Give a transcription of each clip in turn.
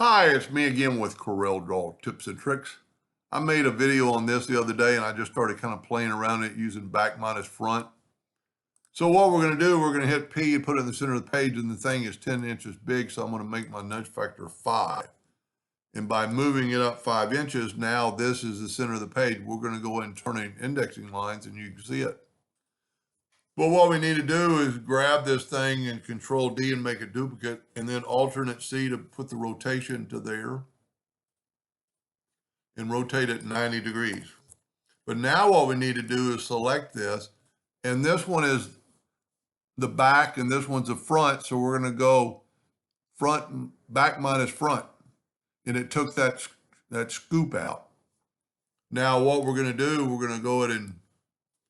Hi, it's me again with CorelDraw tips and tricks. I made a video on this the other day and I just started kind of playing around it using back minus front. So what we're going to do, we're going to hit P and put it in the center of the page, and the thing is 10 inches big, so I'm going to make my nudge factor 5. And by moving it up 5 inches, now this is the center of the page. We're going to go ahead and turn in indexing lines and you can see it. But what we need to do is grab this thing and Control D and make a duplicate, and then alternate C to put the rotation to there and rotate it 90 degrees. But now what we need to do is select this, and this one is the back and this one's the front, so we're going to go front, back minus front, and it took that scoop out. Now what we're going to do, we're going to go ahead and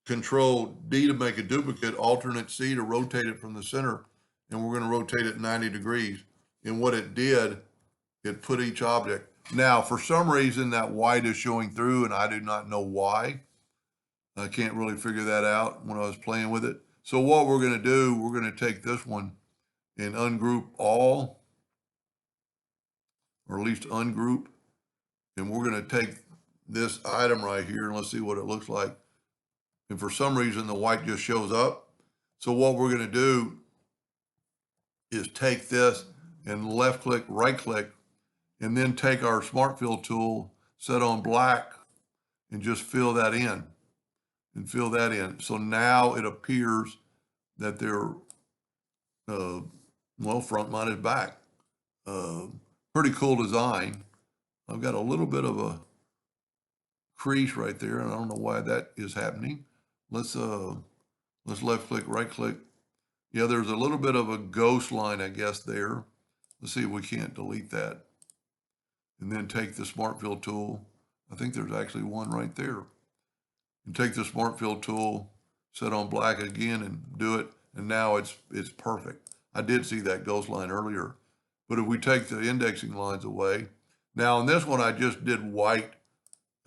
Control D to make a duplicate, alternate C to rotate it from the center, and we're going to rotate it 90 degrees. And what it did, it put each object. Now, for some reason, that white is showing through, and I do not know why. I can't really figure that out when I was playing with it. So what we're going to do, we're going to take this one and ungroup all, or at least ungroup, and we're going to take this item right here, and let's see what it looks like. And for some reason, the white just shows up. So what we're going to do is take this and left click, right click, and then take our Smart Fill tool, set on black, and just fill that in. And fill that in. So now it appears that they're, well, front minus back. Pretty cool design. I've got a little bit of a crease right there, and I don't know why that is happening. Let's left click, right click. Yeah, there's a little bit of a ghost line, I guess, there. Let's see if we can't delete that. And then take the Smart Fill tool. I think there's actually one right there. And take the Smart Fill tool, set on black again, and do it. And now it's perfect. I did see that ghost line earlier. But if we take the indexing lines away, now in this one I just did white.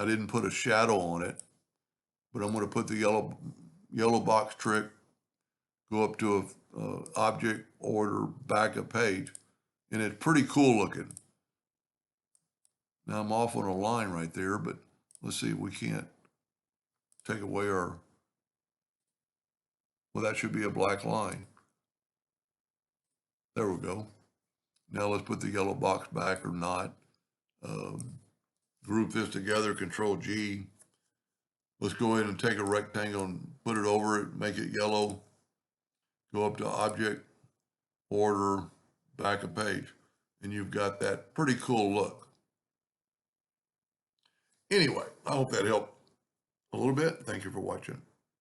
I didn't put a shadow on it. But I'm going to put the yellow box trick, go up to a object, order, back a page, and it's pretty cool looking. Now I'm off on a line right there, but let's see if we can't take away our, well, that should be a black line. There we go. Now let's put the yellow box back or not. Group this together, Control G. Let's go ahead and take a rectangle and put it over it, make it yellow. Go up to Object, Order, back a page. And you've got that pretty cool look. Anyway, I hope that helped a little bit. Thank you for watching.